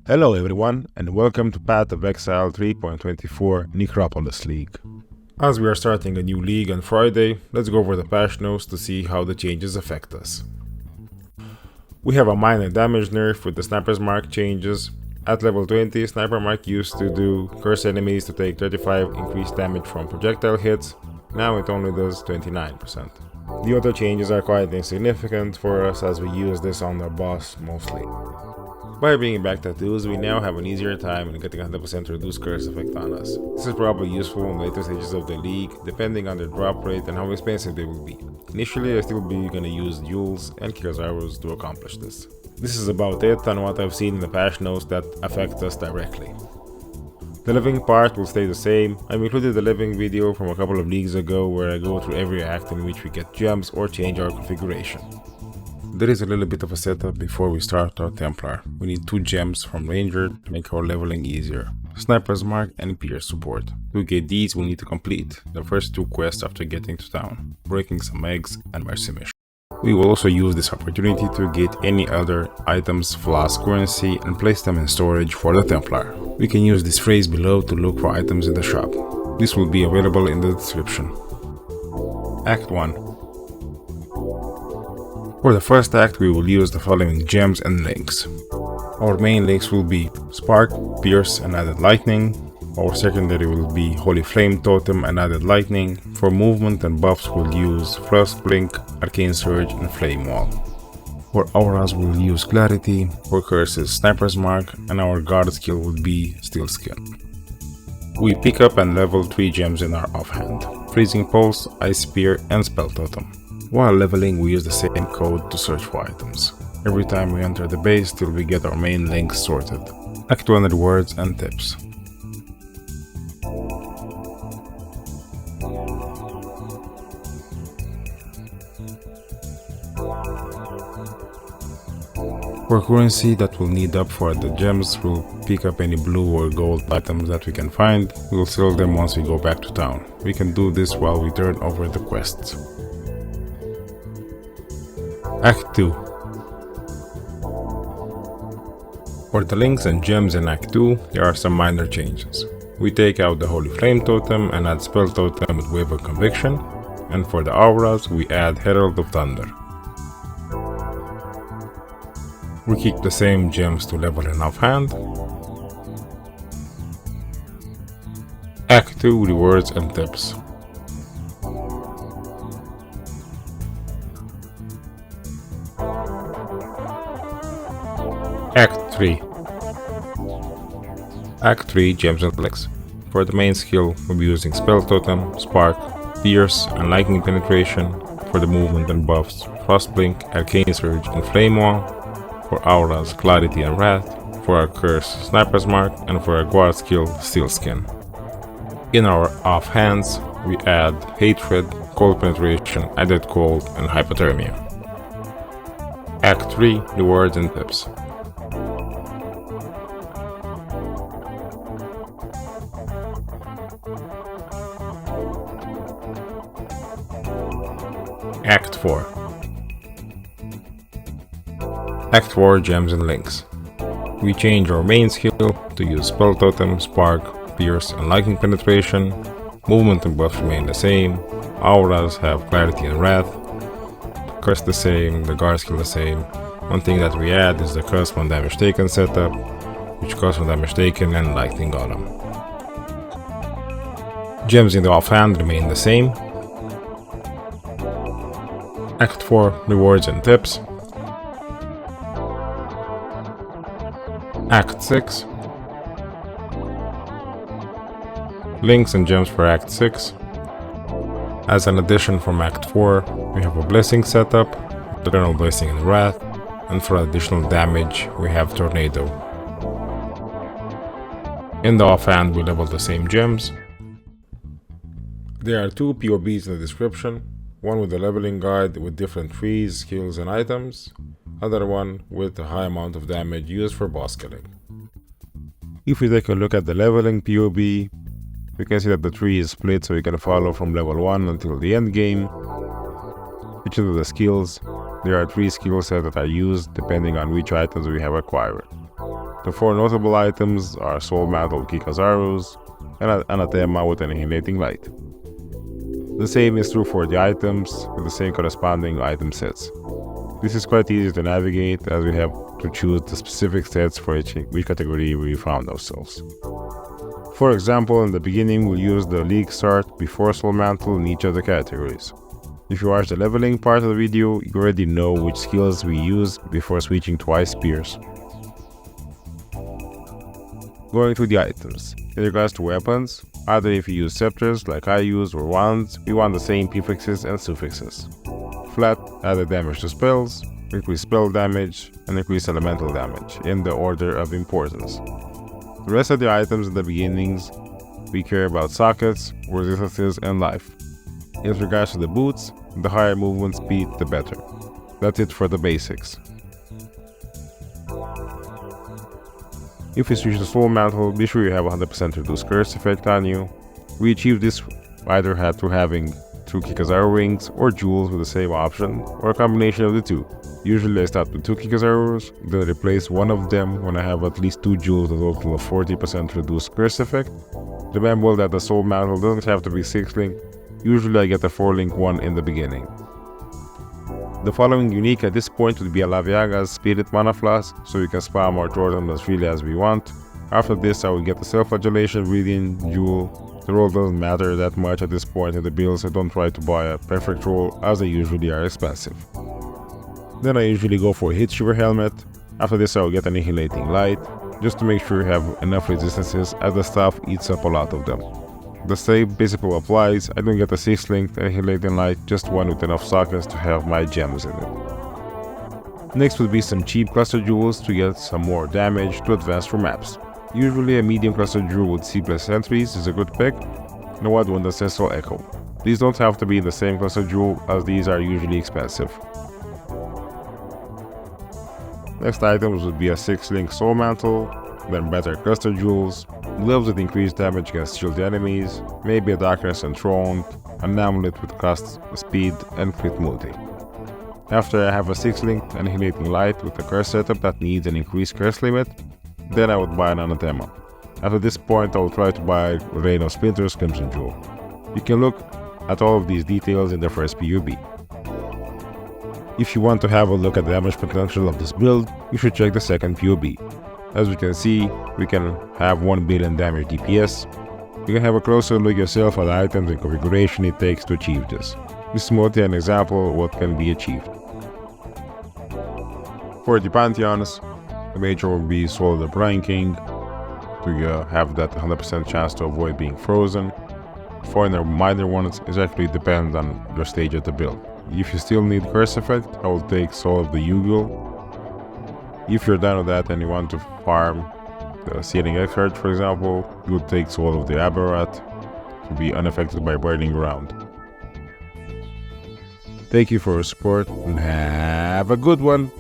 Hello everyone, and welcome to Path of Exile 3.24 Necropolis League. As we are starting a new league on Friday, let's go over the patch notes to see how the changes affect us. We have a minor damage nerf with the Sniper's Mark changes. At level 20, Sniper Mark used to do curse enemies to take 35 increased damage from projectile hits, now it only does 29%. The other changes are quite insignificant for us as we use this on the boss mostly. By bringing back tattoos, we now have an easier time in getting 100% reduced curse effect on us. This is probably useful in later stages of the league, depending on their drop rate and how expensive they will be. Initially, I still be gonna use duels and Kirazarus to accomplish this. This is about it on what I've seen in the patch notes that affect us directly. The living part will stay the same. I've included the living video from a couple of leagues ago where I go through every act in which we get gems or change our configuration. There is a little bit of a setup before we start our Templar. We need 2 gems from Ranger to make our leveling easier. Sniper's Mark and Pierce support. To get these we'll need to complete the first 2 quests after getting to town, breaking some eggs and Mercy Mission. We will also use this opportunity to get any other items, flask currency and place them in storage for the Templar. We can use this phrase below to look for items in the shop. This will be available in the description. Act 1. For the first act we will use the following gems and links. Our main links will be Spark, Pierce and added lightning. Our secondary will be Holy Flame Totem and added lightning. For movement and buffs we'll use Frost Blink, Arcane Surge and Flame Wall. For auras we'll use Clarity, for curses Sniper's Mark, and our guard skill will be Steel Skin. We pick up and level 3 gems in our offhand: Freezing Pulse, Ice Spear and Spell Totem. While leveling we use the same code to search for items. Every time we enter the base till we get our main links sorted. Act 1 rewards and tips. For currency that we'll need up for the gems, we'll pick up any blue or gold items that we can find. We'll sell them once we go back to town. We can do this while we turn over the quests. Act 2. For the links and gems in Act 2, there are some minor changes. We take out the Holy Flame Totem and add Spell Totem with Wave of Conviction, and for the auras we add Herald of Thunder. We keep the same gems to level in offhand. Act 2 rewards and tips. Act 3. Act 3 gems and links. For the main skill we'll be using Spell Totem, Spark, Pierce and Lightning Penetration. For the movement and buffs, Frost Blink, Arcane Surge and Flame Wall. For auras, Clarity and Wrath. For our curse, Sniper's Mark, and for our guard skill, Steel Skin. In our offhands, we add Hatred, Cold Penetration, Added Cold, and Hypothermia. Act 3 rewards and tips. Act 4. Act 4 gems and links. We change our main skill to use Spell Totem, Spark, Pierce and Lightning Penetration. Movement and buffs remain the same. Auras have Clarity and Wrath. Curse the same, the guard skill the same. One thing that we add is the Curse from Damage Taken setup, which Curse from Damage Taken and Lightning Golem. Gems in the offhand remain the same. Act 4 rewards and tips. Act 6. Links and gems for Act 6. As an addition from Act 4, we have a Blessing setup, Eternal Blessing and Wrath, and for additional damage we have Tornado. In the offhand we level the same gems. There are 2 POBs in the description, one with a leveling guide with different trees, skills and items, other one with a high amount of damage used for boss killing. If we take a look at the leveling POB, we can see that the tree is split so we can follow from level 1 until the end game. Each of the skills, there are 3 skill sets that are used depending on which items we have acquired. The 4 notable items are Soul Mantle Kikazaru's and Anathema with Annihilating Light. The same is true for the items with the same corresponding item sets. This is quite easy to navigate as we have to choose the specific sets for each category we found ourselves. For example, in the beginning we'll use the League start before Soul Mantle in each of the categories. If you watch the leveling part of the video, you already know which skills we use before switching to Ice Spears. Going to the items. In regards to weapons, either if you use scepters like I use or wands, we want the same prefixes and suffixes. Flat, added damage to spells, increase spell damage, and increase elemental damage, in the order of importance. The rest of the items in the beginnings, we care about sockets, resistances, and life. In regards to the boots, the higher movement speed, the better. That's it for the basics. If you switch to Soul Mantle, be sure you have 100% reduced curse effect on you. We achieve this either through having 2 Kikazaru rings or jewels with the same option, or a combination of the two. Usually I start with 2 Kikazarus, then replace one of them when I have at least 2 jewels with a total of 40% reduced curse effect. Remember that the Soul Mantle doesn't have to be 6-link, usually I get a 4-link one in the beginning. The following unique at this point would be Alaviaga's Spirit Mana Floss, so we can spam our Totems as freely as we want. After this I will get the Self-Flagellation Radiant Jewel. The roll doesn't matter that much at this point in the build, so don't try to buy a perfect roll as they usually are expensive. Then I usually go for a Hit Shiver Helmet. After this I will get Annihilating Light, just to make sure you have enough resistances as the staff eats up a lot of them. The same principle applies. I don't get a 6-link Annihilating Light, just one with enough sockets to have my gems in it. Next would be some cheap cluster jewels to get some more damage to advance through maps. Usually a medium cluster jewel with C+ entries is a good pick, and a wide one that says Echo. These don't have to be in the same cluster jewel as these are usually expensive. Next items would be a 6-link Soul Mantle, then better cluster jewels, gloves with increased damage against shielded enemies, maybe a Darkness Enthroned, an amulet with cost, speed, and crit multi. After I have a 6-link Annihilating Light with a curse setup that needs an increased curse limit, then I would buy an Anathema. After this point I will try to buy Rain of Splinters Crimson Jewel. You can look at all of these details in the first PUB. If you want to have a look at the damage potential of this build, you should check the second PUB. As we can see, we can have 1 billion damage DPS. You can have a closer look yourself at the items and configuration it takes to achieve this. This is mostly an example of what can be achieved. For the Pantheons, the major will be Soul of the Brine King, to have that 100% chance to avoid being frozen. For the minor ones, it actually depends on your stage of the build. If you still need curse effect, I will take Soul of the Yugil. If you're done with that and you want to farm the Searing Exarch, for example, you would take Soul of the Aberrat to be unaffected by Burning Ground. Thank you for your support and have a good one!